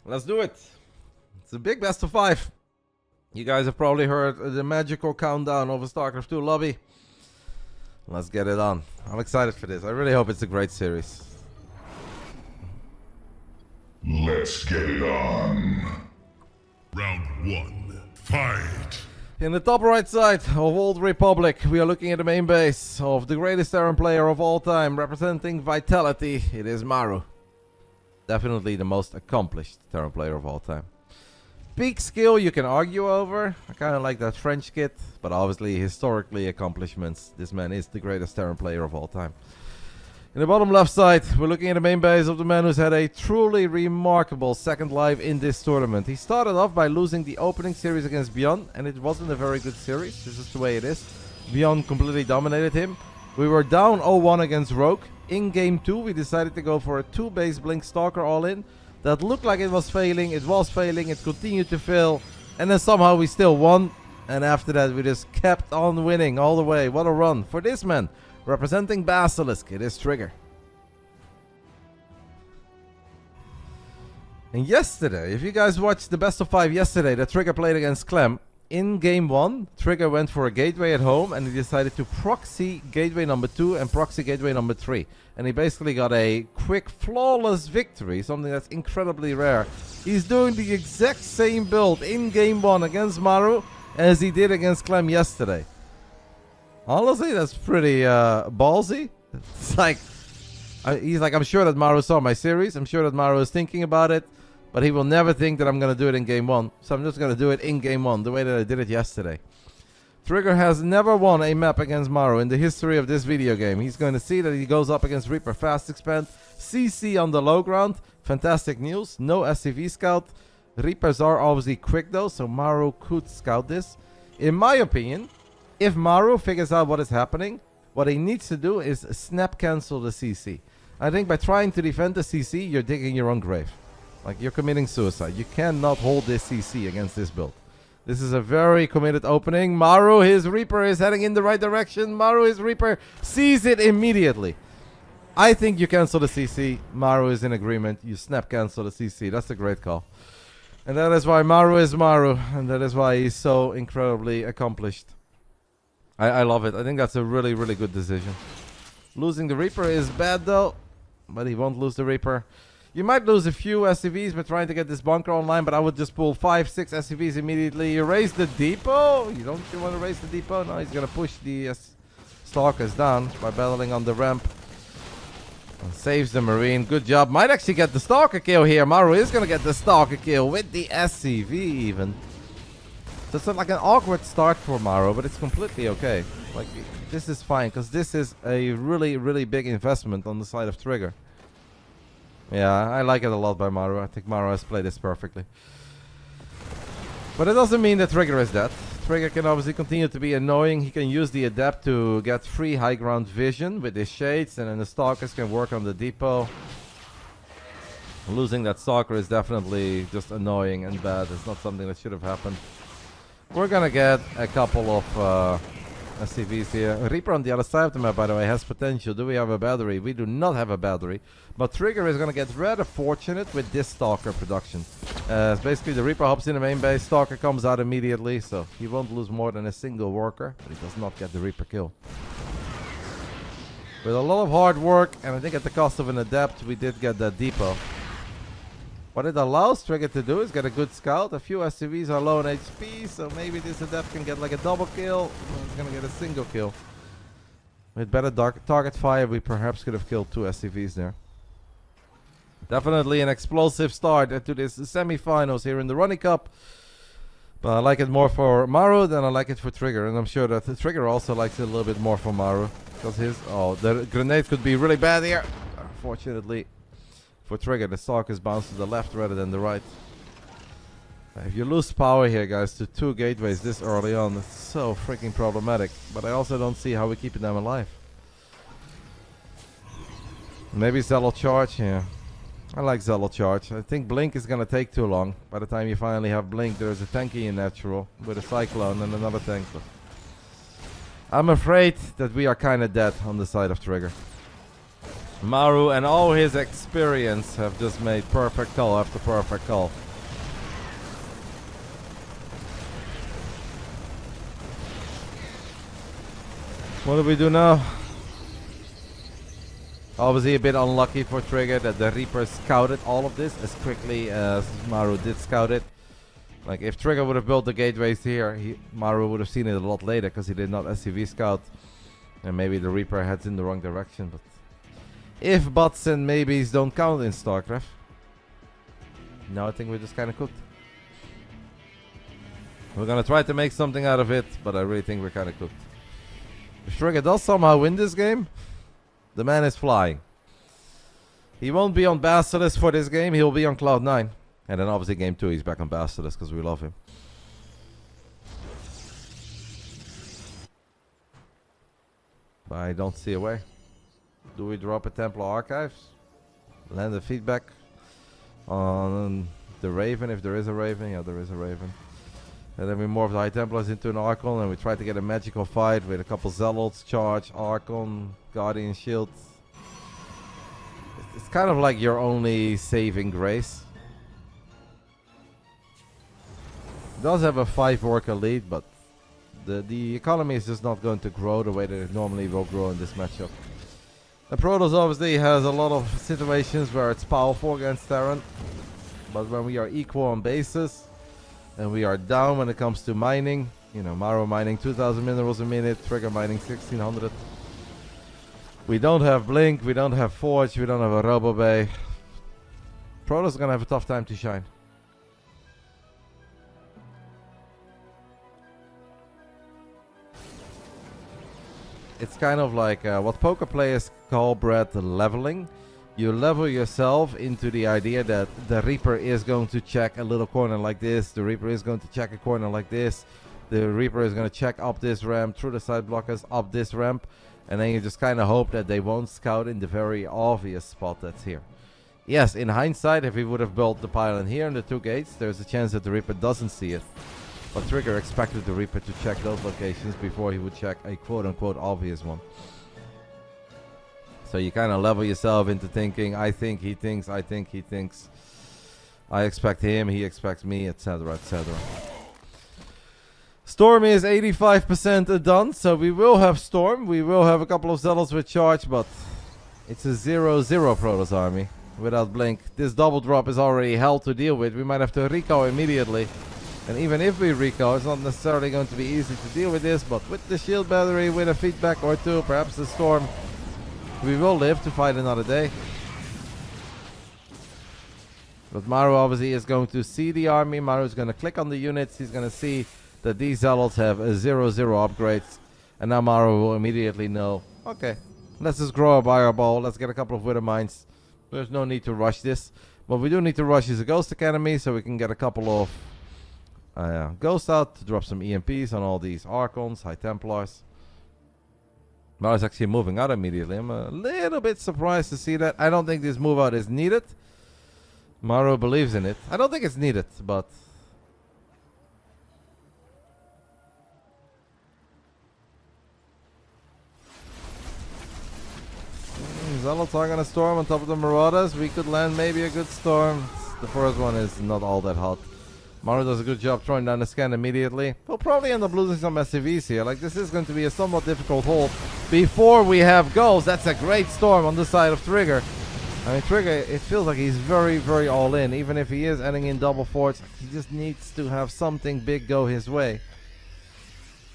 Let's do it. It's a big best of 5. You guys have probably heard the magical countdown of a Starcraft 2 lobby. Let's get it on. I'm excited for this. I really hope it's a great series. Let's get it on. Round 1. Fight! In the top right side of Old Republic, we are looking at the main base of the greatest Terran player of all time, representing Vitality. It is Maru. Definitely the most accomplished Terran player of all time. Peak skill you can argue over. I kind of like that French kid, but obviously historically accomplishments. This man is the greatest Terran player of all time. In the bottom left side, we're looking at the main base of the man who's had a truly remarkable second life in this tournament. He started off by losing the opening series against Beyond, and it wasn't a very good series. This is the way it is. Beyond completely dominated him. We were down 0-1 against Rogue. In game 2, we decided to go for a 2-base Blink Stalker all-in. That looked like it was failing. It was failing. It continued to fail. And then somehow we still won. And after that, we just kept on winning all the way. What a run for this man. Representing Basilisk, it is Trigger. And yesterday, if you guys watched the best of 5 yesterday, that Trigger played against Clem. In game 1, Trigger went for a gateway at home and he decided to proxy gateway number 2 and proxy gateway number 3. And he basically got a quick, flawless victory, something that's incredibly rare. He's doing the exact same build in game 1 against Maru as he did against Clem yesterday. Honestly, that's pretty ballsy. It's like, he's like, I'm sure that Maru saw my series. I'm sure that Maru is thinking about it. But he will never think that I'm going to do it in game 1. So I'm just going to do it in game 1, the way that I did it yesterday. Trigger has never won a map against Maru in the history of this video game. He's going to see that he goes up against Reaper Fast Expand. CC on the low ground. Fantastic news. No SCV scout. Reapers are obviously quick though, so Maru could scout this. In my opinion, if Maru figures out what is happening, what he needs to do is snap cancel the CC. I think by trying to defend the CC, you're digging your own grave. Like, you're committing suicide. You cannot hold this CC against this build. This is a very committed opening. Maru, his Reaper, is heading in the right direction. Maru, his Reaper, sees it immediately. I think you cancel the CC. Maru is in agreement. You snap cancel the CC. That's a great call. And that is why Maru is Maru. And that is why he's so incredibly accomplished. I love it. I think that's a really, really good decision. Losing the Reaper is bad, though. But he won't lose the Reaper. You might lose a few SCVs by trying to get this bunker online, but I would just pull 5, 6 SCVs immediately. You raise the depot. You want to raise the depot? No, he's going to push the Stalkers down by battling on the ramp. And saves the Marine. Good job. Might actually get the Stalker kill here. Maru is going to get the Stalker kill with the SCV even. So it's like an awkward start for Maru, but it's completely okay. Like, this is fine, because this is a really, really big investment on the side of Trigger. Yeah, I like it a lot by Maru. I think Maru has played this perfectly. But it doesn't mean that Trigger is dead. Trigger can obviously continue to be annoying. He can use the Adept to get free high ground vision with his shades, and then the Stalkers can work on the depot. Losing that Stalker is definitely just annoying and bad. It's not something that should have happened. We're gonna get a couple of SCVs here. Reaper on the other side of the map, by the way, has potential. Do we have a battery? We do not have a battery. But Trigger is going to get rather fortunate with this Stalker production. Basically, the Reaper hops in the main base. Stalker comes out immediately, so he won't lose more than a single worker. But he does not get the Reaper kill. With a lot of hard work, and I think at the cost of an Adept, we did get that depot. What it allows Trigger to do is get a good scout. A few SCVs are low on HP, so maybe this Adept can get like a double kill. He's gonna get a single kill. With better target fire, we perhaps could have killed 2 SCVs there. Definitely an explosive start to this semifinals here in the Rongyi Cup. But I like it more for Maru than I like it for Trigger. And I'm sure that the Trigger also likes it a little bit more for Maru. Because his... Oh, the grenade could be really bad here. Unfortunately. For Trigger, the Stalkers bounce to the left rather than the right. If you lose power here, guys, to 2 gateways this early on, it's so freaking problematic. But I also don't see how we keep them alive. Maybe Serral charge here. I like Serral charge. I think Blink is going to take too long. By the time you finally have Blink, there's a tanky in natural with a Cyclone and another tank. So I'm afraid that we are kind of dead on the side of Trigger. Maru and all his experience have just made perfect call after perfect call. What do we do now? Obviously a bit unlucky for Trigger that the Reaper scouted all of this as quickly as Maru did scout it. Like if Trigger would have built the gateways here, Maru would have seen it a lot later because he did not SCV scout. And maybe the Reaper heads in the wrong direction. But if buts and maybes don't count in Starcraft, now I think we're just kind of cooked. We're gonna try to make something out of it, but I really think we're kind of cooked. If Trigger does somehow win this game, the man is flying. He won't be on Basilisk for this game, he'll be on Cloud 9. And then obviously game 2 he's back on Basilisk because we love him. But I don't see a way. Do we drop a Templar Archives? Land the feedback on the Raven, if there is a Raven. Yeah, there is a Raven. And then we morph the High Templars into an Archon and we try to get a magical fight with a couple Zealots, Charge, Archon, Guardian Shield. It's kind of like your only saving grace. It does have a 5 worker lead, but the economy is just not going to grow the way that it normally will grow in this matchup. The Protoss obviously has a lot of situations where it's powerful against Terran, but when we are equal on basis and we are down when it comes to mining, you know, Maru mining 2000 minerals a minute, Trigger mining 1600. We don't have Blink, we don't have Forge, we don't have a Robo Bay. Protoss are gonna have a tough time to shine. It's kind of like what poker players call, Brad, leveling. You level yourself into the idea that the Reaper is going to check a little corner like this, the Reaper is going to check a corner like this, the Reaper is going to check up this ramp, through the side blockers, up this ramp, and then you just kind of hope that they won't scout in the very obvious spot that's here. Yes, in hindsight, if we would have built the pylon here and the 2 gates, there's a chance that the Reaper doesn't see it. But Trigger expected the Reaper to check those locations before he would check a quote-unquote obvious one. So you kind of level yourself into thinking, I think he thinks, I think he thinks, I expect him, he expects me, etc, etc. Storm is 85% done, so we will have Storm. We will have a couple of Zealots with Charge, but it's a 0-0 Protoss army without Blink. This double drop is already hell to deal with. We might have to recall immediately. And even if we recall, it's not necessarily going to be easy to deal with this, but with the shield battery, with a feedback or 2, perhaps the Storm, we will live to fight another day. But Maru obviously is going to see the army. Maru is going to click on the units. He's going to see that these Zealots have a 0-0 upgrades. And now Maru will immediately know, okay, let's just grow a fireball. Let's get a couple of Wither Mines. There's no need to rush this. What we do need to rush is a Ghost Academy so we can get a couple of Ghosts out to drop some EMPs on all these Archons, High Templars. Maru's actually moving out immediately. I'm a little bit surprised to see that. I don't think this move out is needed. Maru believes in it. I don't think it's needed, but Zealots are gonna storm on top of the Marauders. We could land maybe a good storm. The first one is not all that hot. Maru does a good job throwing down the scan immediately. We'll probably end up losing some SCVs here. Like, this is going to be a somewhat difficult hold before we have goals. That's a great storm on the side of Trigger. I mean, Trigger, it feels like he's very, very all in. Even if he is ending in double forts, he just needs to have something big go his way.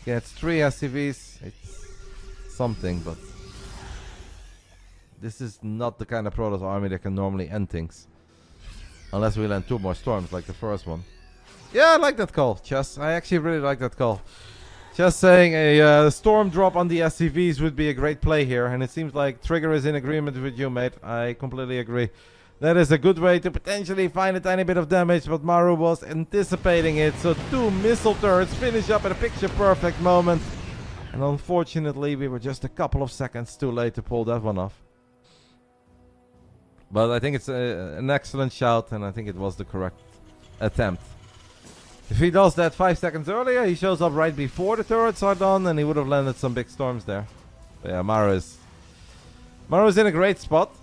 Gets 3 SCVs. It's something, but this is not the kind of Protoss army that can normally end things. Unless we land 2 more storms like the first one. Yeah, I like that call, Chess. I actually really like that call. Just saying a storm drop on the SCVs would be a great play here. And it seems like Trigger is in agreement with you, mate. I completely agree. That is a good way to potentially find a tiny bit of damage, but Maru was anticipating it. So 2 missile turrets finish up at a picture-perfect moment. And unfortunately, we were just a couple of seconds too late to pull that one off. But I think it's an excellent shout, and I think it was the correct attempt. If he does that 5 seconds earlier, he shows up right before the turrets are done, and he would have landed some big storms there. But yeah, Maru's in a great spot.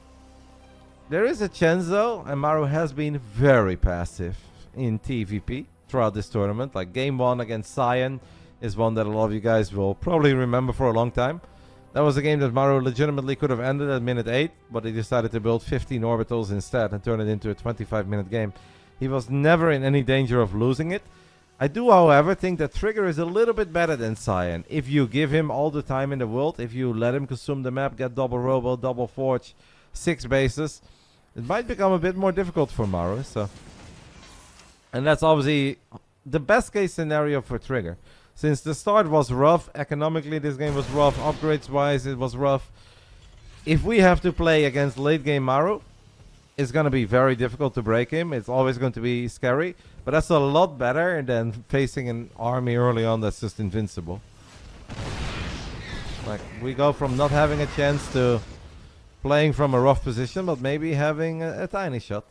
There is a chance though, and Maru has been very passive in TVP throughout this tournament. Like game 1 against Cyan is one that a lot of you guys will probably remember for a long time. That was a game that Maru legitimately could have ended at minute 8, but he decided to build 15 orbitals instead and turn it into a 25-minute game. He was never in any danger of losing it. I do, however, think that Trigger is a little bit better than Cyan. If you give him all the time in the world, if you let him consume the map, get double Robo, double Forge, 6 bases, it might become a bit more difficult for Maru. And that's obviously the best case scenario for Trigger. Since the start was rough, economically this game was rough, upgrades wise it was rough. If we have to play against late game Maru, it's going to be very difficult to break him. It's always going to be scary. But that's a lot better than facing an army early on that's just invincible. Like, we go from not having a chance to playing from a rough position, but maybe having a tiny shot.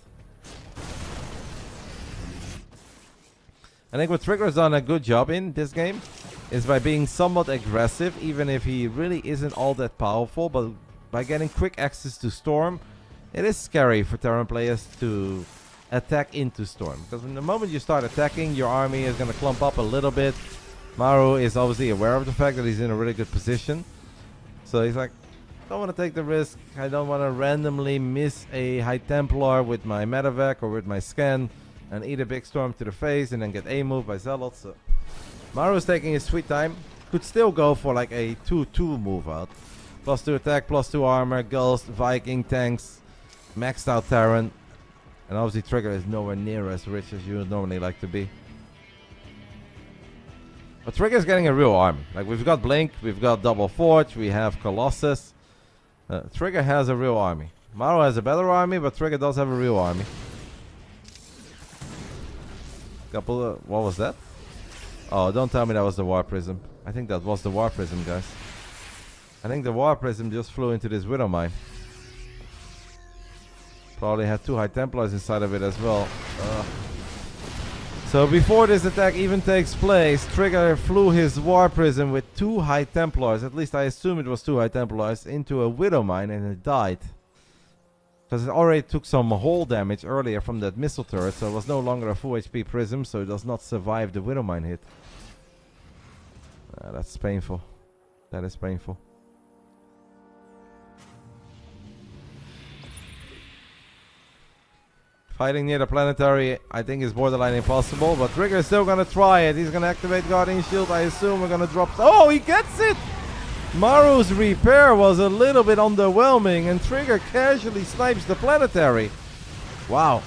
I think what Trigger has done a good job in this game is by being somewhat aggressive, even if he really isn't all that powerful, but by getting quick access to Storm, it is scary for Terran players to attack into Storm. Because in the moment you start attacking, your army is going to clump up a little bit. Maru is obviously aware of the fact that he's in a really good position. So he's like, I don't want to take the risk. I don't want to randomly miss a High Templar with my Medevac or with my Scan and eat a big Storm to the face and then get A-moved by Zealots. So Maru is taking his sweet time. Could still go for like a 2-2 move out. +2 attack, +2 armor, Ghost, Viking, tanks, maxed out Terran. And obviously Trigger is nowhere near as rich as you would normally like to be. But Trigger is getting a real army. Like, we've got Blink, we've got Double Forge, we have Colossus. Trigger has a real army. Maru has a better army, but Trigger does have a real army. What was that? Oh, don't tell me that was the War Prism. I think that was the War Prism, guys. I think the War Prism just flew into this Widow Mine. Probably had 2 High Templars inside of it as well. So before this attack even takes place, Trigger flew his War Prism with 2 High Templars, at least I assume it was 2 High Templars, into a Widow Mine, and it died. Because it already took some hull damage earlier from that missile turret, so it was no longer a full HP Prism, so it does not survive the Widow Mine hit. That's painful. That is painful. Fighting near the planetary, I think, is borderline impossible, but Trigger is still gonna try it. He's gonna activate Guardian Shield. I assume we're gonna drop. Oh, he gets it! Maru's repair was a little bit underwhelming, and Trigger casually snipes the planetary. Wow.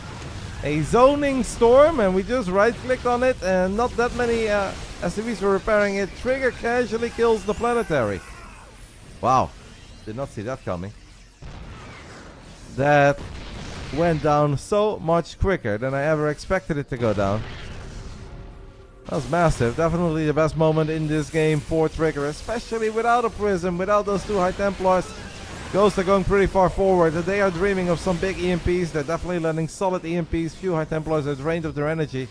A zoning storm, and we just right-clicked on it, and not that many SCVs were repairing it. Trigger casually kills the planetary. Wow. Did not see that coming. That went down so much quicker than I ever expected it to go down. That was massive. Definitely the best moment in this game for Trigger, especially without a Prism, without those 2 High Templars. Ghosts are going pretty far forward. They are dreaming of some big EMPs. They're definitely landing solid EMPs. Few High Templars are drained of their energy.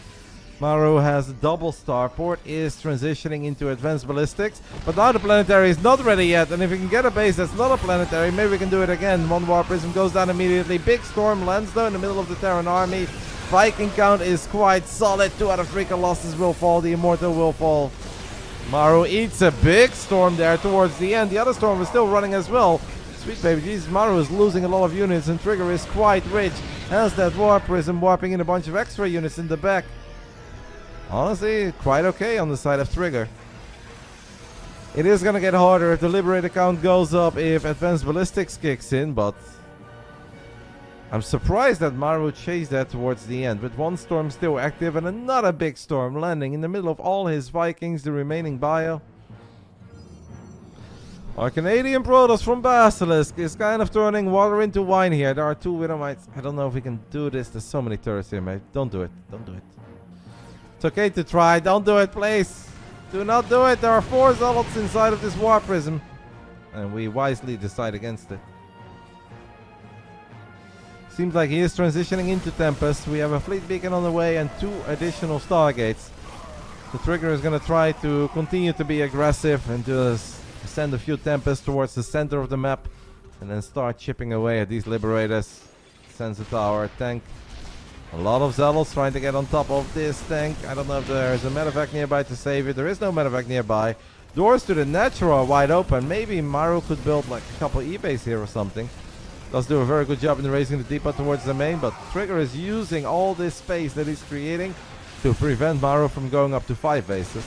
Maru has a double starport, is transitioning into advanced ballistics, but now the planetary is not ready yet, and if we can get a base that's not a planetary, maybe we can do it again. 1 War Prism goes down immediately. Big storm lands though in the middle of the Terran army. Viking count is quite solid. 2 out of 3 Colossus will fall. The Immortal will fall. Maru eats a big storm there towards the end. The other storm was still running as well. Sweet baby Jesus, Maru is losing a lot of units, and Trigger is quite rich. Has that War Prism warping in a bunch of extra units in the back. Honestly, quite okay on the side of Trigger. It is gonna get harder if the Liberator count goes up, if Advanced Ballistics kicks in, but I'm surprised that Maru chased that towards the end, with 1 storm still active and another big storm landing in the middle of all his Vikings, the remaining bio. Our Canadian Protoss from Basilisk is kind of turning water into wine here. There are 2 Widowmites. I don't know if we can do this. There's so many turrets here, mate. Don't do it. Don't do it. It's okay to try. Don't do it, please. Do not do it. There are 4 Zealots inside of this War Prism. And we wisely decide against it. Seems like he is transitioning into Tempest. We have a Fleet Beacon on the way and 2 additional Stargates. The Trigger is going to try to continue to be aggressive and just send a few Tempests towards the center of the map. And then start chipping away at these Liberators. Sends a tower. Tank. A lot of Zealots trying to get on top of this tank. I don't know if there's a medevac nearby to save it. There is no medevac nearby. Doors to the natural are wide open. Maybe Maru could build like a couple E-base here or something. Does do a very good job in raising the depot towards the main, but Trigger is using all this space that he's creating to prevent Maru from going up to 5 bases.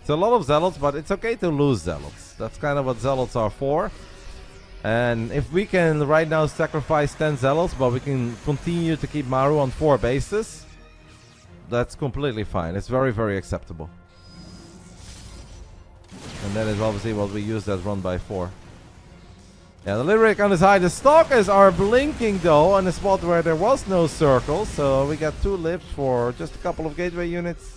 It's a lot of Zealots, but it's okay to lose Zealots. That's kind of what Zealots are for. And if we can right now sacrifice 10 Zealots, but we can continue to keep Maru on 4 bases, that's completely fine. It's very, very acceptable. And that is obviously what we use as run by 4. Yeah, the Liberator count is high. The Stalkers are blinking though on a spot where there was no circle. So we got 2 lips for just a couple of gateway units.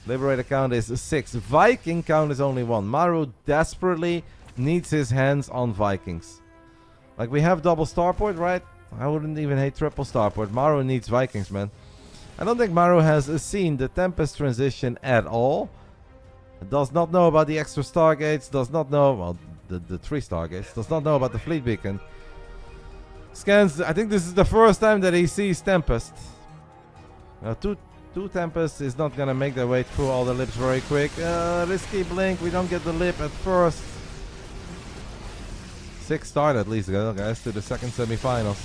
Liberator count is 6. Viking count is only 1. Maru desperately needs his hands on Vikings. Like, we have double starport, right? I wouldn't even hate triple starport. Maru needs Vikings, man. I don't think Maru has seen the Tempest transition at all. Does not know about the extra Stargates. Does not know, well, the 3 Stargates. Does not know about the Fleet Beacon. Scans, I think this is the first time that he sees Tempest. Two Tempest is not gonna make their way through all the lips very quick. Risky blink, we don't get the lip at first. 6 start at least, guys, to the second semifinals.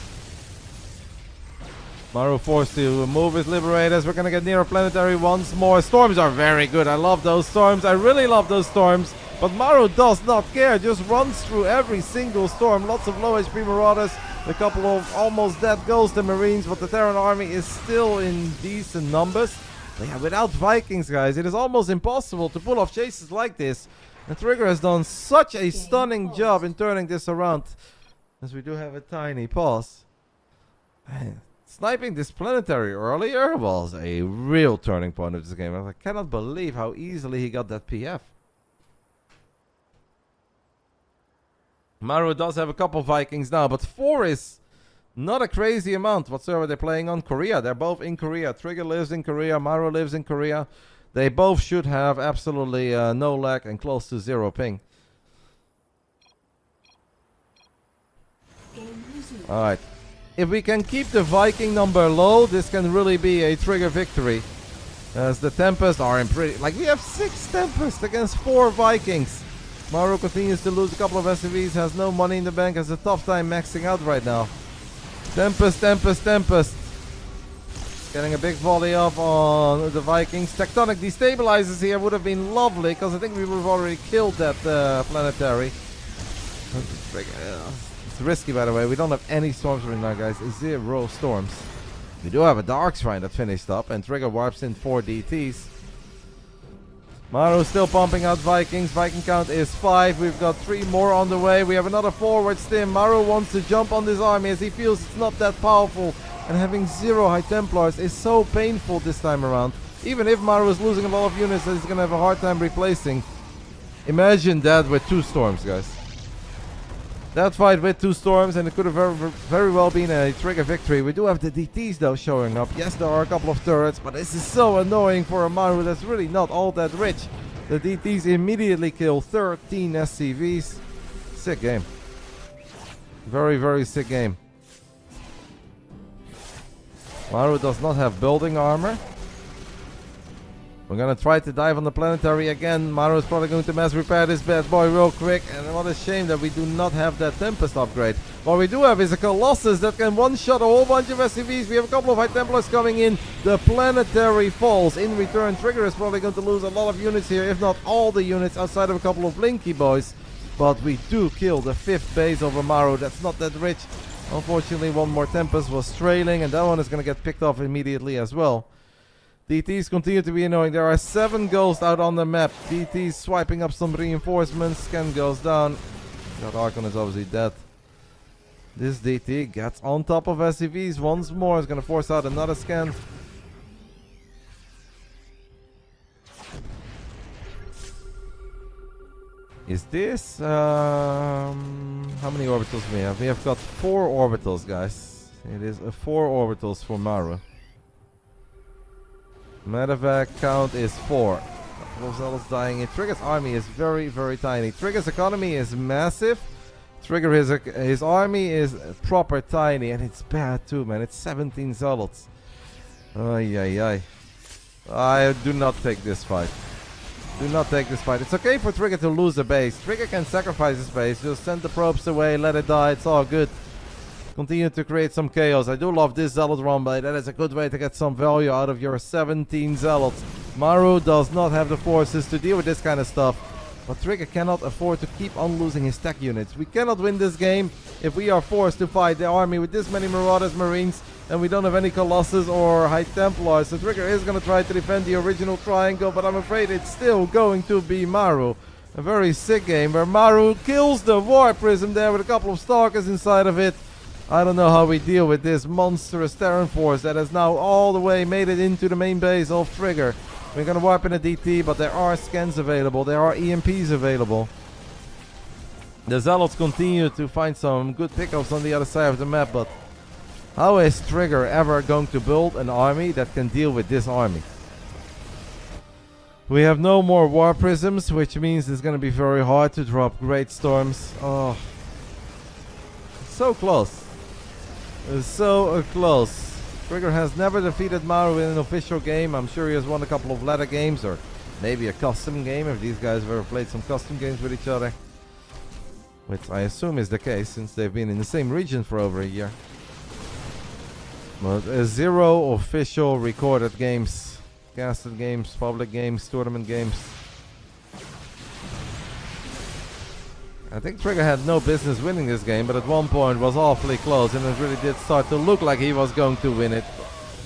Maru forced to move his Liberators. We're gonna get near a planetary once more. Storms are very good. I love those storms. I really love those storms. But Maru does not care. Just runs through every single storm. Lots of low HP Marauders. A couple of almost dead Ghost and Marines. But the Terran army is still in decent numbers. But yeah, without Vikings, guys, it is almost impossible to pull off chases like this. And Trigger has done such a stunning job in turning this around. As we do have a tiny pause. Man, sniping this planetary earlier was a real turning point of this game. I cannot believe how easily he got that PF. Maru does have a couple Vikings now, but 4 is not a crazy amount whatsoever. They're playing on Korea. They're both in Korea. Trigger lives in Korea. Maru lives in Korea. They both should have absolutely no lag and close to 0 ping. Alright. If we can keep the Viking number low, this can really be a Trigger victory. As the Tempest are in pretty... Like, we have 6 Tempest against 4 Vikings. Maru continues to lose a couple of SCVs, has no money in the bank, has a tough time maxing out right now. Tempest. Getting a big volley off on the Vikings. Tectonic destabilizers here would have been lovely, because I think we would have already killed that planetary. It's risky, by the way. We don't have any storms right now, guys. 0 storms. We do have a Dark Shrine that finished up, and Trigger warps in 4 DTs. Maru still pumping out Vikings. Viking count is 5. We've got 3 more on the way. We have another forward stim. Maru wants to jump on this army as he feels it's not that powerful. And having 0 High Templars is so painful this time around. Even if Maru is losing a lot of units that he's going to have a hard time replacing. Imagine that with 2 storms, guys. That fight with 2 storms, and it could have very well been a Trigger victory. We do have the DTs though showing up. Yes, there are a couple of turrets, but this is so annoying for a Maru that's really not all that rich. The DTs immediately kill 13 SCVs. Sick game. Very, very sick game. Maru does not have building armor. We're gonna try to dive on the planetary again. Maru is probably going to mass repair this bad boy real quick. And what a shame that we do not have that Tempest upgrade. What we do have is a Colossus that can one-shot a whole bunch of SCVs. We have a couple of High Templars coming in. The planetary falls. In return, Trigger is probably going to lose a lot of units here, if not all the units, outside of a couple of Blinky boys. But we do kill the 5th base of Maru. That's not that rich. Unfortunately, 1 more Tempest was trailing, and that one is going to get picked off immediately as well. DTs continue to be annoying. There are 7 ghosts out on the map. DTs swiping up some reinforcements. Scan goes down. That Archon is obviously dead. This DT gets on top of SCVs once more. Is going to force out another scan. Is this... how many orbitals we have? We have got 4 orbitals, guys. It is 4 orbitals for Maru. Medevac count is 4. couple of zealots dying in. Trigger's army is very, very tiny. Trigger's economy is massive. Trigger, his army is proper tiny, and it's bad too, man. It's 17 zealots. Ay, ay, ay. I do not take this fight. Do not take this fight. It's okay for Trigger to lose a base. Trigger can sacrifice his base. Just send the probes away, let it die. It's all good. Continue to create some chaos. I do love this zealot run by. That is a good way to get some value out of your 17 zealots. Maru does not have the forces to deal with this kind of stuff. But Trigger cannot afford to keep on losing his tech units. We cannot win this game if we are forced to fight the army with this many Marauders, Marines, and we don't have any Colossus or High Templars. So Trigger is going to try to defend the original triangle, but I'm afraid it's still going to be Maru. A very sick game where Maru kills the War Prism there with a couple of Stalkers inside of it. I don't know how we deal with this monstrous Terran force that has now all the way made it into the main base of Trigger. We're going to warp in a DT, but there are scans available. There are EMPs available. The Zealots continue to find some good pickups on the other side of the map, but how is Trigger ever going to build an army that can deal with this army? We have no more War Prisms, which means it's going to be very hard to drop Great Storms. Oh, so close. So close. Trigger has never defeated Maru in an official game. I'm sure he has won a couple of ladder games or maybe a custom game if these guys have ever played some custom games with each other. Which I assume is the case since they've been in the same region for over a year. But 0 official recorded games. Casted games, public games, tournament games. I think Trigger had no business winning this game, but at one point was awfully close, and it really did start to look like he was going to win it.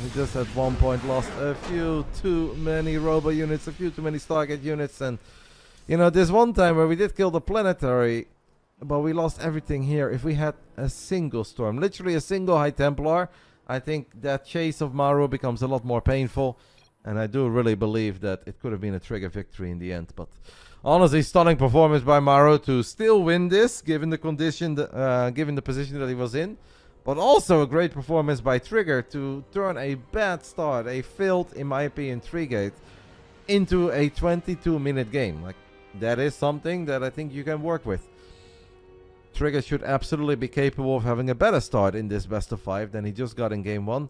He just at one point lost a few too many Robo units, a few too many Stargate units, and you know, this one time where we did kill the planetary, but we lost everything here. If we had a single storm, literally a single High Templar, I think that chase of Maru becomes a lot more painful, and I do really believe that it could have been a Trigger victory in the end, but honestly, stunning performance by Maru to still win this, given the condition, given the position that he was in. But also a great performance by Trigger to turn a bad start, a failed, in my opinion, 3-gate, into a 22-minute game. Like, that is something that I think you can work with. Trigger should absolutely be capable of having a better start in this best of 5 than he just got in game 1.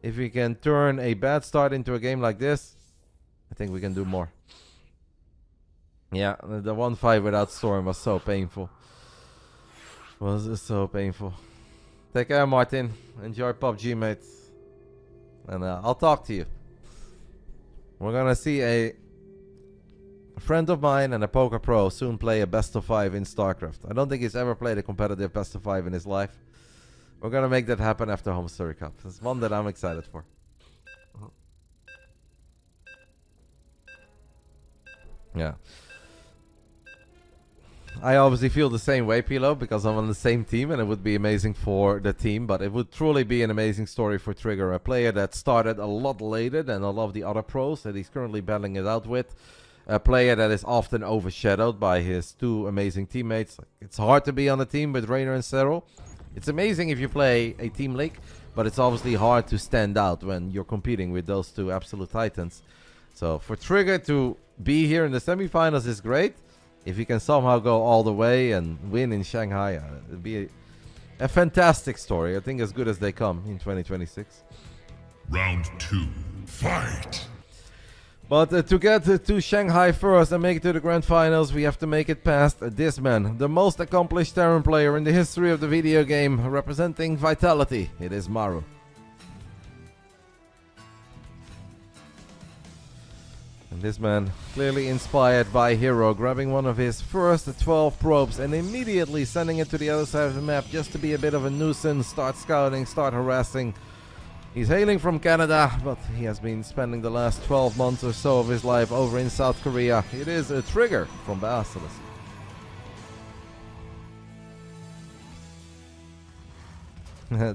If we can turn a bad start into a game like this, I think we can do more. Yeah, the 1-5 without Storm was so painful. Was so painful. Take care, Martin. Enjoy PUBG, mate. And I'll talk to you. We're gonna see a friend of mine and a poker pro soon play a best of 5 in Starcraft. I don't think he's ever played a competitive best of 5 in his life. We're gonna make that happen after Rongyi Cup. It's one that I'm excited for. Yeah. I obviously feel the same way, Pilo, because I'm on the same team and it would be amazing for the team, but it would truly be an amazing story for Trigger, a player that started a lot later than a lot of the other pros that he's currently battling it out with, a player that is often overshadowed by his two amazing teammates. It's hard to be on a team with Reynor and Serral. It's amazing if you play a team league, but it's obviously hard to stand out when you're competing with those two absolute titans. So for Trigger to be here in the semifinals is great. If he can somehow go all the way and win in Shanghai, it'd be a fantastic story. I think as good as they come in 2026. Round 2, fight! But to get to Shanghai first and make it to the grand finals, we have to make it past this man, the most accomplished Terran player in the history of the video game, representing Vitality. It is Maru. And this man, clearly inspired by Hero, grabbing one of his first 12 probes and immediately sending it to the other side of the map just to be a bit of a nuisance, start scouting, start harassing. He's hailing from Canada, but he has been spending the last 12 months or so of his life over in South Korea. It is a Trigger from BASILISK.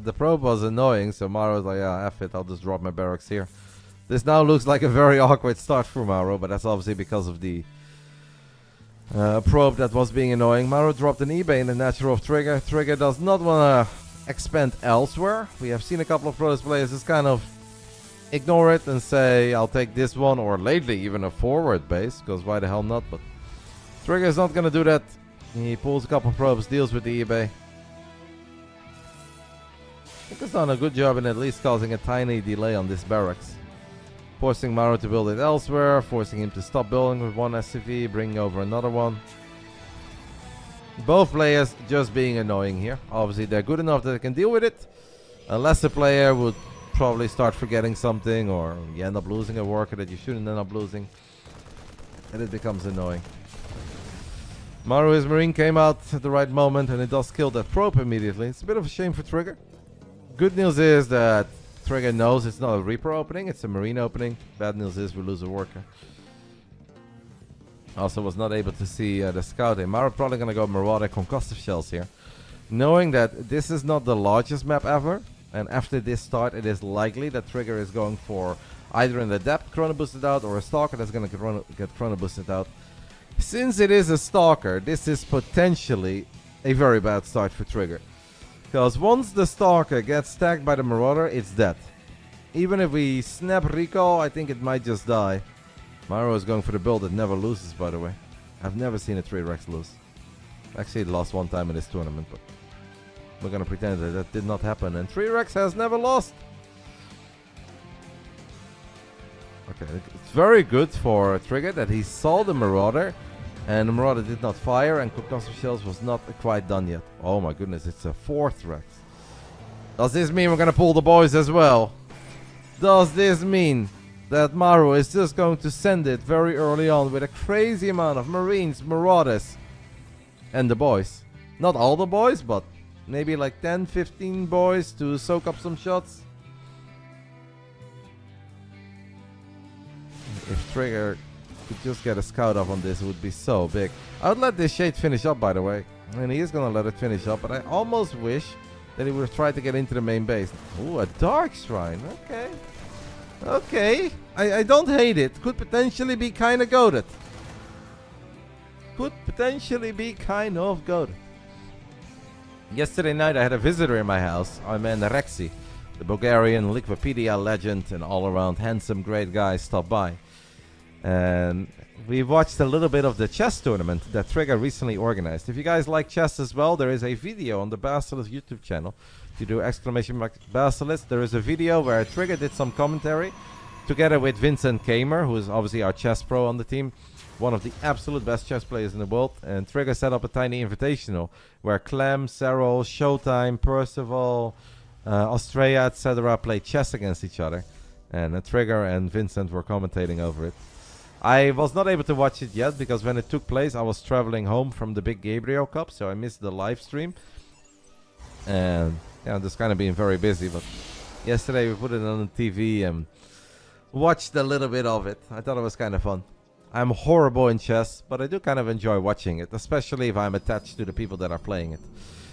The probe was annoying, so Maru was like, yeah, F it, I'll just drop my barracks here. This now looks like a very awkward start for Maru, but that's obviously because of the probe that was being annoying. Maru dropped an eBay in the natural of Trigger. Trigger does not want to expand elsewhere. We have seen a couple of pro players just kind of ignore it and say, I'll take this one, or lately even a forward base, because why the hell not? But Trigger is not going to do that. He pulls a couple probes, deals with the eBay. I think he's done a good job in at least causing a tiny delay on this barracks. Forcing Maru to build it elsewhere, forcing him to stop building with one SCV, bringing over another one. Both players just being annoying here. Obviously they're good enough that they can deal with it. A lesser player would probably start forgetting something, or you end up losing a worker that you shouldn't end up losing. And it becomes annoying. Maru, his Marine, came out at the right moment, and it does kill that probe immediately. It's a bit of a shame for Trigger. Good news is that Trigger knows it's not a Reaper opening, it's a Marine opening. Bad news is we lose a worker. Also was not able to see the scouting. Maru probably going to go Marauder Concussive Shells here. Knowing that this is not the largest map ever, and after this start it is likely that Trigger is going for either in the depth chrono boosted out, or a Stalker that's going to get chrono boosted out. Since it is a Stalker, this is potentially a very bad start for Trigger. Because once the Stalker gets tagged by the Marauder, it's dead. Even if we snap recall, I think it might just die. Maru is going for the build that never loses, by the way. I've never seen a 3-Rex lose. Actually, it lost one time in this tournament, but we're going to pretend that that did not happen. And 3-Rex has never lost. Okay, it's very good for Trigger that he saw the Marauder, and the Marauder did not fire, and Concussive Shells was not quite done yet. Oh my goodness, it's a 4th Rex. Does this mean we're going to pull the boys as well? Does this mean that Maru is just going to send it very early on with a crazy amount of Marines, Marauders, and the boys? Not all the boys, but maybe like 10, 15 boys to soak up some shots. If Trigger could just get a scout up on this, it would be so big. I would let this Shade finish up, by the way. And he is going to let it finish up, but I almost wish that he would have tried to get into the main base. Ooh, a Dark Shrine. Okay. Okay. I don't hate it. Could potentially be kind of goated. Could potentially be kind of goated. Yesterday night I had a visitor in my house. Our man Rexy, the Bulgarian Liquipedia legend and all-around handsome great guy, stopped by. And we watched a little bit of the chess tournament that Trigger recently organized. If you guys like chess as well, there is a video on the BASILISK YouTube channel. If you do !BASILISK, there is a video where Trigger did some commentary together with Vincent Kamer, who is obviously our chess pro on the team. One of the absolute best chess players in the world. And Trigger set up a tiny invitational where Clem, Serral, Showtime, Percival, Australia, etc. played chess against each other. And Trigger and Vincent were commentating over it. I was not able to watch it yet because when it took place I was traveling home from the big Gabriel Cup, so I missed the live stream. And yeah, I'm just kind of being very busy, but yesterday we put it on the TV and watched a little bit of it. I thought it was kind of fun. I'm horrible in chess, but I do kind of enjoy watching it, especially if I'm attached to the people that are playing it.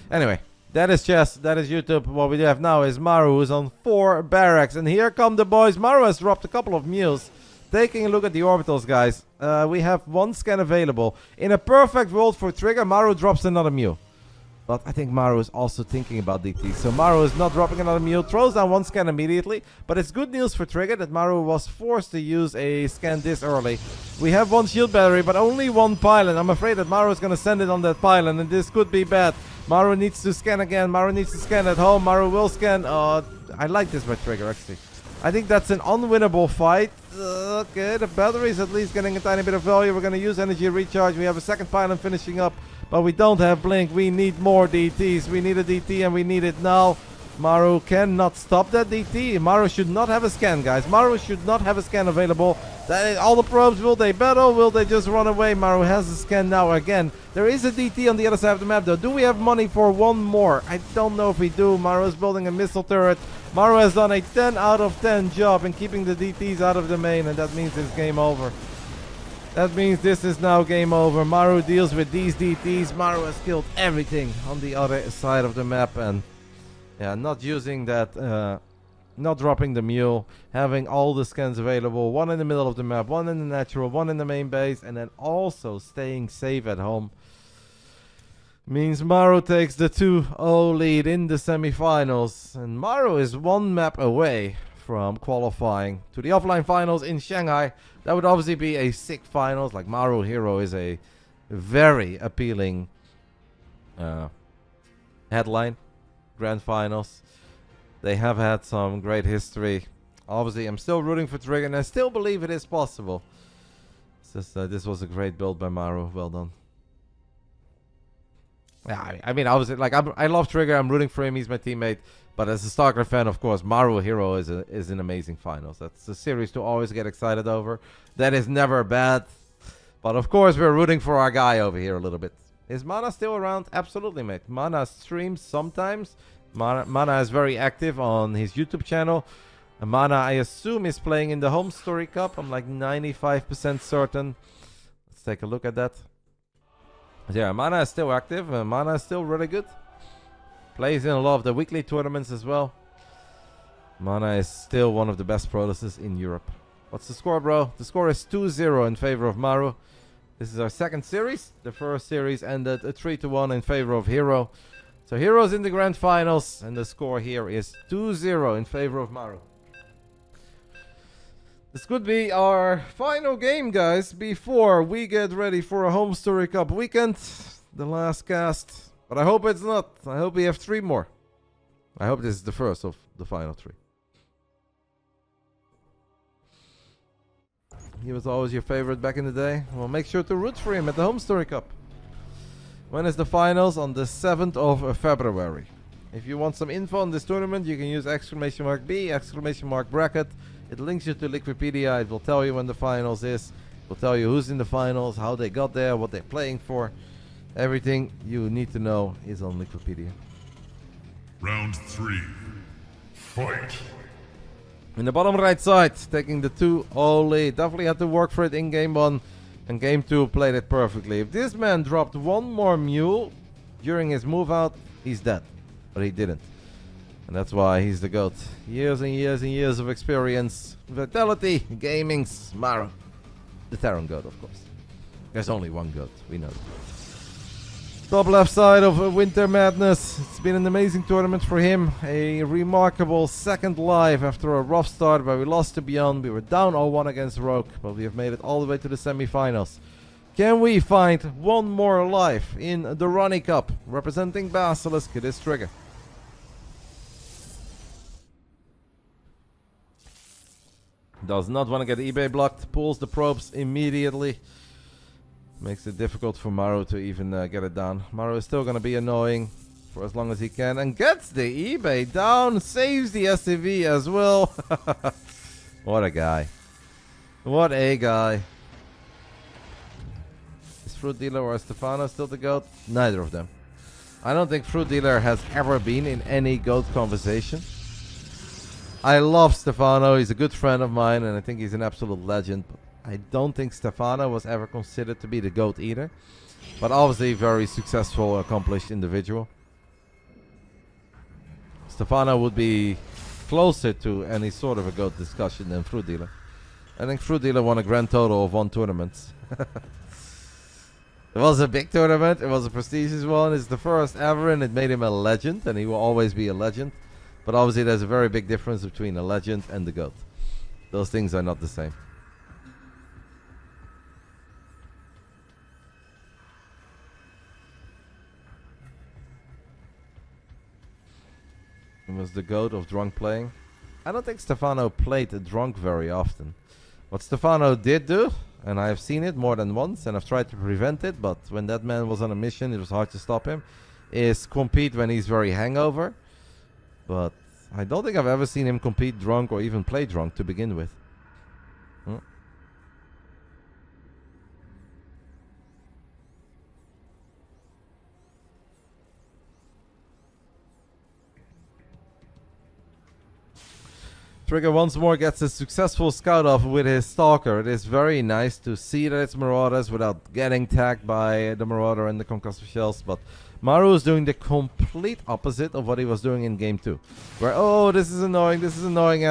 Anyway, that is chess, that is YouTube. What we have now is Maru, who's on 4 barracks, and here come the boys. Maru has dropped a couple of mules. Taking a look at the orbitals, guys. We have 1 scan available. In a perfect world for Trigger, Maru drops another mule. But I think Maru is also thinking about DT. So Maru is not dropping another mule. Throws down 1 scan immediately. But it's good news for Trigger that Maru was forced to use a scan this early. We have 1 shield battery, but only 1 pylon. I'm afraid that Maru is going to send it on that pylon, and this could be bad. Maru needs to scan again. Maru needs to scan at home. Maru will scan. I like this by Trigger, actually. I think that's an unwinnable fight. Okay, the battery is at least getting a tiny bit of value. We're going to use energy recharge. We have a 2nd pylon finishing up, but we don't have blink. We need more DTs. We need a DT and we need it now. Maru cannot stop that DT. Maru should not have a scan, guys. Maru should not have a scan available. All the probes, will they battle? Will they just run away? Maru has a scan now again. There is a DT on the other side of the map, though. Do we have money for 1 more? I don't know if we do. Maru is building a missile turret. Maru has done a 10 out of 10 job in keeping the DTs out of the main, and that means it's game over. That means this is now game over. Maru deals with these DTs. Maru has killed everything on the other side of the map, and yeah, not using that, not dropping the mule, having all the scans available, 1 in the middle of the map, 1 in the natural, 1 in the main base, and then also staying safe at home. Means Maru takes the 2-0 lead in the semifinals. And Maru is 1 map away from qualifying to the offline finals in Shanghai. That would obviously be a sick finals. Like Maru Hero is a very appealing headline. Grand finals. They have had some great history. Obviously, I'm still rooting for Trigger, and I still believe it is possible. It's just, this was a great build by Maru. Well done. Yeah, I mean, obviously, like I love Trigger. I'm rooting for him. He's my teammate. But as a Starcraft fan, of course, Maru Hero is an amazing finals. That's a series to always get excited over. That is never bad. But of course, we're rooting for our guy over here a little bit. Is Mana still around? Absolutely, mate. Mana streams sometimes. Mana is very active on his YouTube channel. And Mana, I assume, is playing in the Home Story Cup. I'm like 95% certain. Let's take a look at that. Yeah, Mana is still active. Mana is still really good. Plays in a lot of the weekly tournaments as well. Mana is still one of the best Protoses in Europe. What's the score, bro? The score is 2-0 in favor of Maru. This is our second series. The first series ended 3-1 in favor of Hero. So Hero's in the grand finals, and the score here is 2-0 in favor of Maru. This could be our final game, guys, before we get ready for a Home Story Cup weekend. The last cast. But I hope it's not. I hope we have 3 more. I hope this is the first of the final 3. He was always your favorite back in the day. Well, make sure to root for him at the Home Story Cup. When is the finals? On the 7th of February. If you want some info on this tournament, you can use !B, !bracket. It links you to Liquipedia. It will tell you when the finals is. It will tell you who's in the finals, how they got there, what they're playing for. Everything you need to know is on Liquipedia. Round 3. Fight. In the bottom right side, taking the 2-0 lead. Definitely had to work for it in game 1. And game 2 played it perfectly. If this man dropped one more mule during his move out, he's dead. But he didn't. And that's why he's the GOAT. Years and years and years of experience. Vitality, gaming's Maru. The Terran GOAT, of course. There's only one GOAT. We know that. Top left side of Winter Madness. It's been an amazing tournament for him. A remarkable second live after a rough start where we lost to Beyond. We were down 0-1 against Rogue, but we have made it all the way to the semifinals. Can we find one more live in the Rongyi Cup? Representing Basilisk, it is Trigger. Does not want to get eBay blocked. Pulls the probes immediately. Makes it difficult for Maru to even get it down. Maru is still going to be annoying for as long as he can. And gets the eBay down. Saves the SCV as well. What a guy. What a guy. Is Fruit Dealer or Stefano still the GOAT? Neither of them. I don't think Fruit Dealer has ever been in any GOAT conversation. I love Stefano. He's a good friend of mine. And I think he's an absolute legend. I don't think Stefano was ever considered to be the GOAT either. But obviously very successful, accomplished individual. Stefano would be closer to any sort of a GOAT discussion than Fruit Dealer. I think Fruit Dealer won a grand total of 1 tournament. It was a big tournament. It was a prestigious one. It's the first ever and it made him a legend. And he will always be a legend. But obviously there's a very big difference between a legend and the GOAT. Those things are not the same. He was the GOAT of drunk playing. I don't think Stefano played drunk very often. What Stefano did do, and I've seen it more than once, and I've tried to prevent it, but when that man was on a mission, it was hard to stop him, is compete when he's very hangover. But I don't think I've ever seen him compete drunk or even play drunk to begin with. Trigger once more gets a successful scout off with his Stalker. It is very nice to see that it's Marauders without getting tagged by the Marauder and the concussive shells, but Maru is doing the complete opposite of what he was doing in game 2. Where, oh, this is annoying,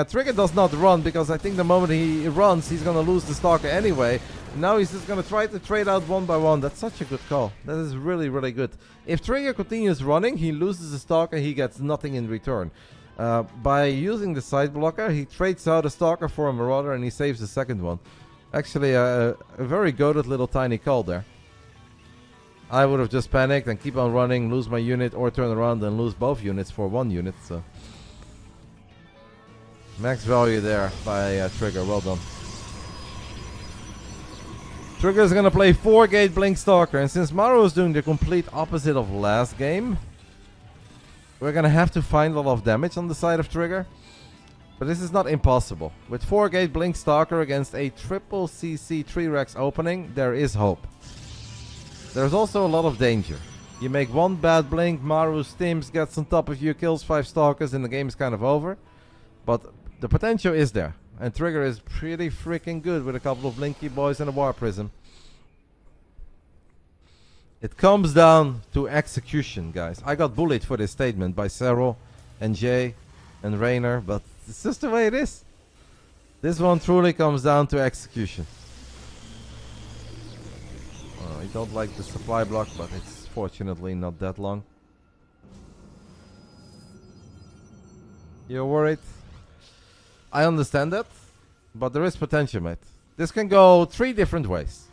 Trigger does not run, because I think the moment he runs, he's going to lose the Stalker anyway. Now he's just going to try to trade out 1 by 1. That's such a good call. That is really, really good. If Trigger continues running, he loses the Stalker, he gets nothing in return. By using the side blocker, he trades out a Stalker for a Marauder and he saves the second one. Actually, a very goated little tiny call there. I would have just panicked and keep on running, lose my unit, or turn around and lose both units for one unit. So max value there by Trigger. Well done. Trigger is gonna play 4-gate Blink Stalker, and since Maru is doing the complete opposite of last game, we're gonna have to find a lot of damage on the side of Trigger. But this is not impossible. With 4-gate Blink Stalker against a triple CC 3-Rex opening, there is hope. There's also a lot of danger. You make one bad blink, Maru stims, gets on top of you, kills 5 Stalkers, and the game is kind of over. But the potential is there. And Trigger is pretty freaking good with a couple of Blinky Boys and a War Prism. It comes down to execution, guys. I got bullied for this statement by Serral and Jay and Reynor, but it's just the way it is. This one truly comes down to execution. I don't like the supply block, but it's fortunately not that long. You're worried? I understand that, but there is potential, mate. This can go 3 different ways.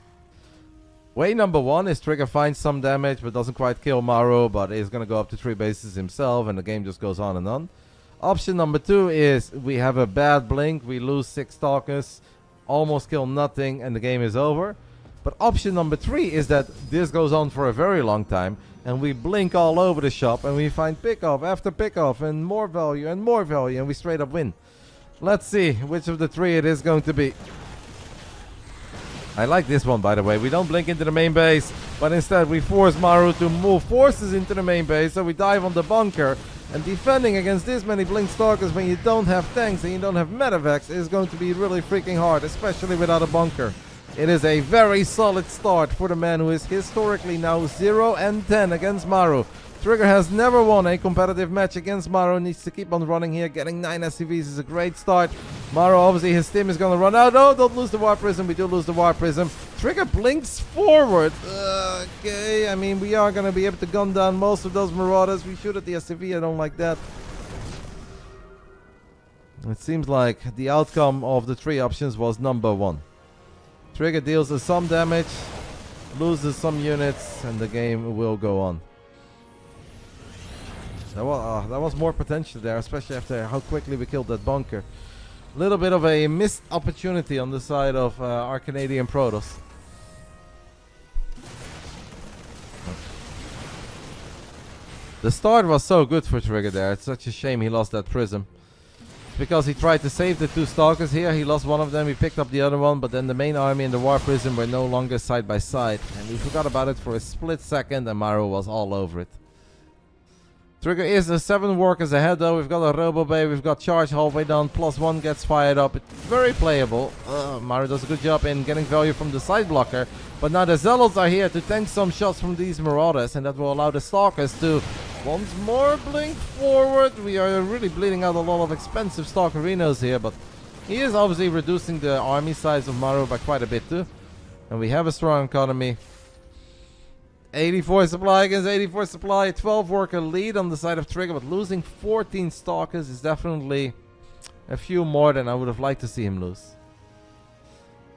Way number 1 is Trigger finds some damage, but doesn't quite kill Maru, but is going to go up to 3 bases himself, and the game just goes on and on. Option number 2 is we have a bad blink, we lose 6 Stalkers, almost kill nothing, and the game is over. But option number 3 is that this goes on for a very long time, and we blink all over the shop, and we find pickoff after pickoff, and more value, and we straight up win. Let's see which of the 3 it is going to be. I like this one, by the way. We don't blink into the main base, but instead we force Maru to move forces into the main base, so we dive on the bunker. And defending against this many Blink Stalkers when you don't have tanks and you don't have medevacs is going to be really freaking hard, especially without a bunker. It is a very solid start for the man who is historically now 0-10 against Maru. Trigger has never won a competitive match against Maru, needs to keep on running here. Getting 9 SCVs is a great start. Maru, obviously his stim is going to run out. Oh, don't lose the War Prism. We do lose the War Prism. Trigger blinks forward. Okay, I mean, we are going to be able to gun down most of those Marauders. We shoot at the SCV, I don't like that. It seems like the outcome of the 3 options was number 1. Trigger deals us some damage, loses some units, and the game will go on. That was more potential there, especially after how quickly we killed that bunker. A little bit of a missed opportunity on the side of our Canadian Protoss. The start was so good for Trigger there. It's such a shame he lost that Prism. Because he tried to save the 2 Stalkers here. He lost one of them, he picked up the other one, but then the main army and the War Prism were no longer side by side. And we forgot about it for a split second, and Maru was all over it. Trigger is 7 workers ahead though. We've got a Robo Bay, we've got Charge halfway down, +1 gets fired up. It's very playable. Maru does a good job in getting value from the side blocker. But now the Zealots are here to tank some shots from these Marauders, and that will allow the Stalkers to once more blink forward. We are really bleeding out a lot of expensive Stalkerinos here, but he is obviously reducing the army size of Maru by quite a bit too. And we have a strong economy. 84 supply against 84 supply. 12 worker lead on the side of Trigger, but losing 14 Stalkers is definitely a few more than I would have liked to see him lose.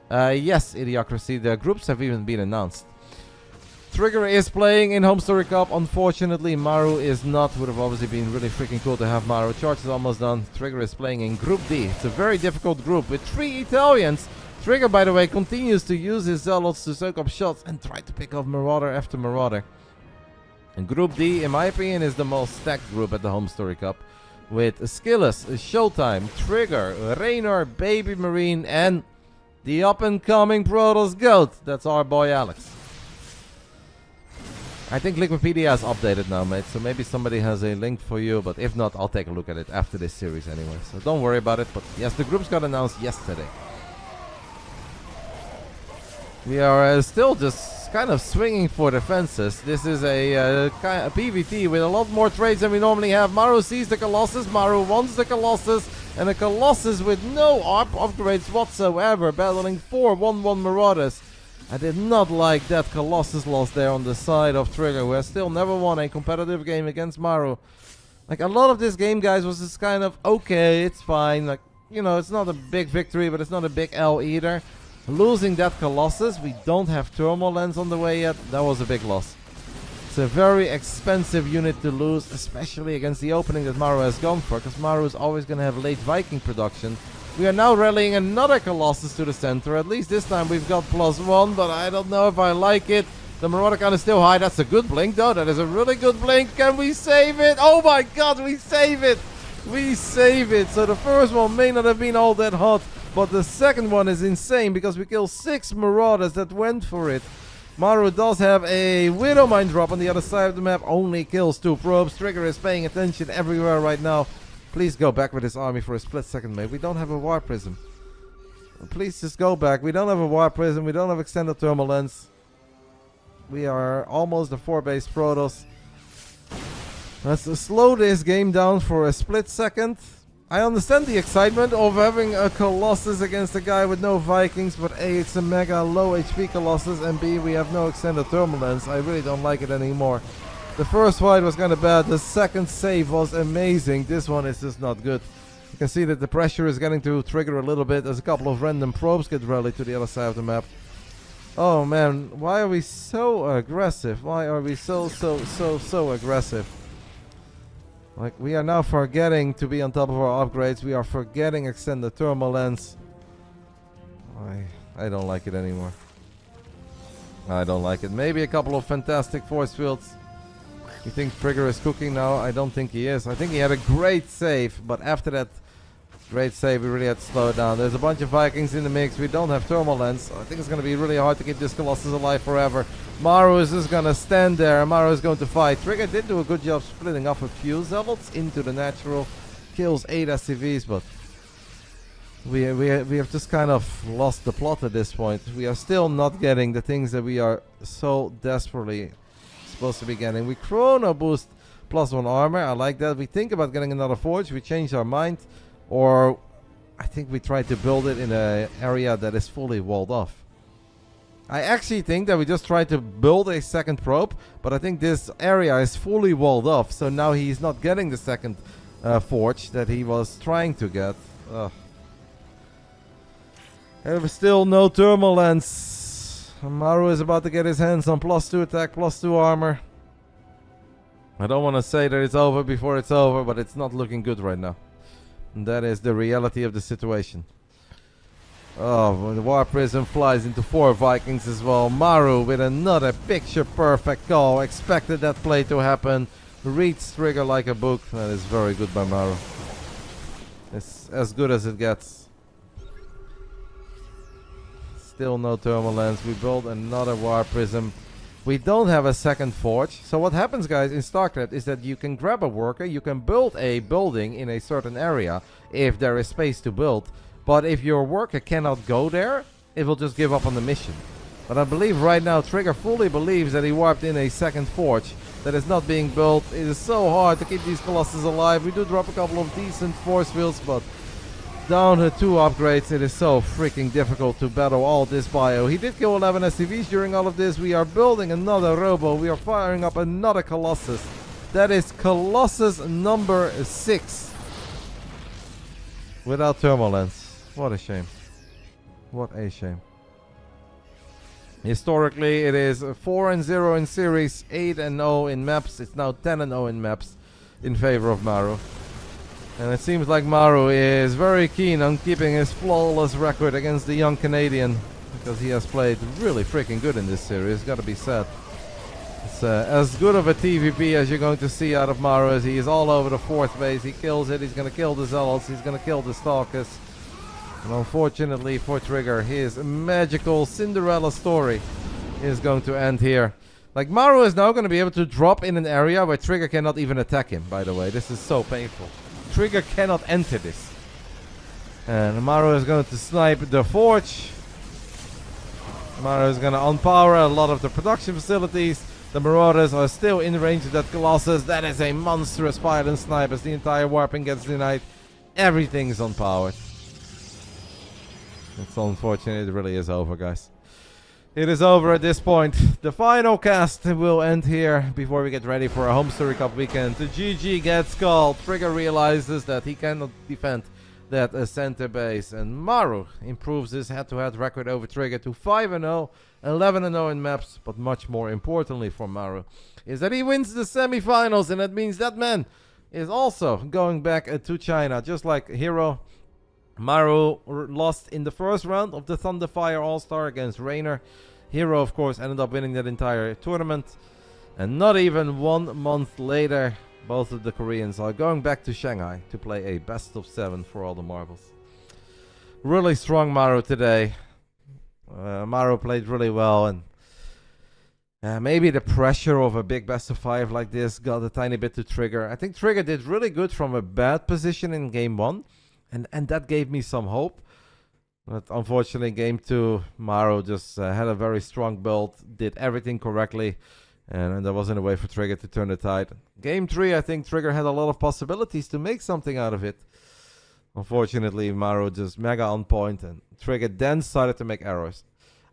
Yes, Idiocracy, the groups have even been announced. Trigger is playing in Home Story Cup. Unfortunately, Maru is not. Would have obviously been really freaking cool to have Maru. Charge is almost done. Trigger is playing in Group D. It's a very difficult group with 3 Italians. Trigger, by the way, continues to use his Zealots to soak up shots and try to pick off Marauder after Marauder. And Group D, in my opinion, is the most stacked group at the Home Story Cup. With Skillus, Showtime, Trigger, Reynor, Baby Marine, and the up-and-coming Protoss GOAT. That's our boy Alex. I think Liquipedia is updated now, mate, so maybe somebody has a link for you, but if not, I'll take a look at it after this series anyway. So don't worry about it, but yes, the groups got announced yesterday. We are still just kind of swinging for the fences. This is a PvT with a lot more trades than we normally have. Maru sees the Colossus, Maru wants the Colossus, and a Colossus with no ARP upgrades whatsoever, battling 4 1-1 Marauders. I did not like that Colossus loss there on the side of Trigger, who has still never won a competitive game against Maru. Like, a lot of this game, guys, was just kind of, okay, it's fine. Like, you know, it's not a big victory, but it's not a big L either. Losing that Colossus, we don't have Thermal Lens on the way yet. That was a big loss. It's a very expensive unit to lose, especially against the opening that Maru has gone for, because Maru is always going to have late Viking production. We are now rallying another Colossus to the center. At least this time we've got +1, but I don't know if I like it. The Marauder count is still high. That's a good blink, though. That is a really good blink. Can we save it? Oh my god, we save it! We save it. So the first one may not have been all that hot, but the second one is insane because we kill 6 Marauders that went for it. Maru does have a Widow Mine drop on the other side of the map. Only kills 2 probes. Trigger is paying attention everywhere right now. Please go back with his army for a split second, mate. We don't have a War Prism. Please just go back. We don't have a War Prism. We don't have extended thermal lens. We are almost the 4-base Protoss. Let's slow this game down for a split second. I understand the excitement of having a Colossus against a guy with no Vikings, but A, it's a mega low HP Colossus, and B, we have no extended thermal lens. I really don't like it anymore. The first fight was kind of bad. The second save was amazing. This one is just not good. You can see that the pressure is getting to trigger a little bit as a couple of random probes get rallied to the other side of the map. Oh man, why are we so aggressive? Why are we so aggressive? Like, we are now forgetting to be on top of our upgrades. We are forgetting extended thermal lens. I don't like it anymore. I don't like it. Maybe a couple of fantastic force fields. You think Trigger is cooking now? I don't think he is. I think he had a great save, but after that great save, we really had to slow it down. There's a bunch of Vikings in the mix. We don't have thermal lens. I think it's going to be really hard to keep this Colossus alive forever. Maru is just going to stand there. Maru is going to fight. Trigger did do a good job splitting off a few Zealots into the natural. Kills 8 SCVs, but we have just kind of lost the plot at this point. We are still not getting the things that we are so desperately supposed to be getting. We chrono boost +1 armor. I like that. We think about getting another forge. We changed our mind. Or I think we tried to build it in an area that is fully walled off. I actually think that we just tried to build a second probe, but I think this area is fully walled off, so now he's not getting the second forge that he was trying to get. There's still no thermal lens. Maru is about to get his hands on +2 attack, +2 armor. I don't want to say that it's over before it's over, but it's not looking good right now. And that is the reality of the situation. Oh, the War Prism flies into 4 Vikings as well. Maru with another picture perfect call. Expected that play to happen. Reads Trigger like a book. That is very good by Maru. It's as good as it gets. Still no thermal lens. We build another War Prism. We don't have a second forge. So what happens, guys, in Starcraft is that you can grab a worker, you can build a building in a certain area if there is space to build. But if your worker cannot go there, it will just give up on the mission. But I believe right now Trigger fully believes that he warped in a second forge that is not being built. It is so hard to keep these Colossus alive. We do drop a couple of decent force fields, but down to 2 upgrades, it is so freaking difficult to battle all this bio. He did kill 11 SCVs during all of this. We are building another Robo. We are firing up another Colossus. That is Colossus number 6. Without thermal lens. What a shame. What a shame. Historically, it is 4-0 in series, 8-0 in maps. It's now 10-0 in maps in favor of Maru. And it seems like Maru is very keen on keeping his flawless record against the young Canadian, because he has played really freaking good in this series, gotta be said. It's as good of a TVP as you're going to see out of Maru, as he is all over the 4th base. He kills it, he's gonna kill the Zealots, he's gonna kill the Stalkers. And unfortunately for Trigger, his magical Cinderella story is going to end here. Like, Maru is now gonna be able to drop in an area where Trigger cannot even attack him, by the way. This is so painful. Trigger cannot enter this. And Maru is going to snipe the forge. Maru is going to unpower a lot of the production facilities. The Marauders are still in range of that Colossus. That is a monstrous fire and snipe as the entire warping gets denied. Everything is unpowered. It's unfortunate. It really is over, guys. It is over at this point. The final cast will end here before we get ready for a home story cup weekend. The GG gets called. Trigger realizes that he cannot defend that center base, and Maru improves his head-to-head record over Trigger to 5-0, 11-0 in maps, but much more importantly for Maru is that he wins the semifinals, and that means that man is also going back to China, just like Hero. Maru lost in the first round of the Thunderfire All-Star against Reynor. Hero, of course, ended up winning that entire tournament, and not even 1 month later, both of the Koreans are going back to Shanghai to play a best of 7 for all the marbles. Really strong Maru today. Maru played really well, and maybe the pressure of a big best of 5 like this got a tiny bit to Trigger. I think Trigger did really good from a bad position in game 1, and that gave me some hope. But unfortunately, game 2, Maru just had a very strong build, did everything correctly, and there wasn't a way for Trigger to turn the tide. Game 3, I think Trigger had a lot of possibilities to make something out of it. Unfortunately, Maru just mega on point, and Trigger then started to make errors.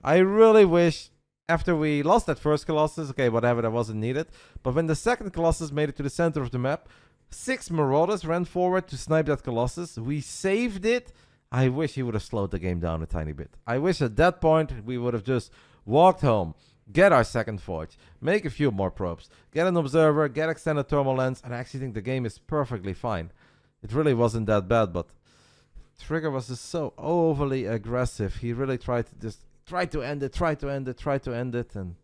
I really wish, after we lost that first Colossus, okay, whatever, that wasn't needed, but when the second Colossus made it to the center of the map, 6 Marauders ran forward to snipe that Colossus. We saved it. I wish he would have slowed the game down a tiny bit. I wish at that point we would have just walked home, get our second Forge, make a few more probes, get an Observer, get extended thermal lens, and I actually think the game is perfectly fine. It really wasn't that bad, but Trigger was just so overly aggressive. He really tried to end it, and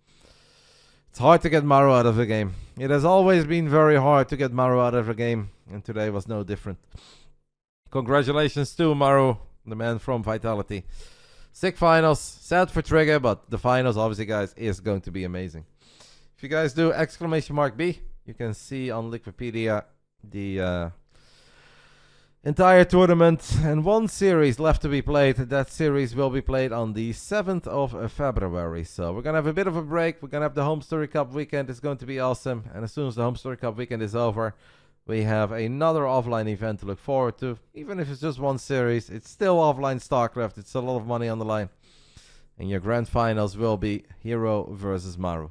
it's hard to get Maru out of the game. It has always been very hard to get Maru out of the game, and today was no different. Congratulations to Maru, the man from Vitality. Sick finals. Sad for Trigger, but the finals, obviously, guys, is going to be amazing. If you guys do !B, you can see on Wikipedia the entire tournament and 1 series left to be played. That series will be played on the 7th of February. So we're going to have a bit of a break. We're going to have the Home Story Cup weekend. It's going to be awesome. And as soon as the Home Story Cup weekend is over, we have another offline event to look forward to. Even if it's just 1 series, it's still offline Starcraft. It's a lot of money on the line. And your grand finals will be Hero versus Maru.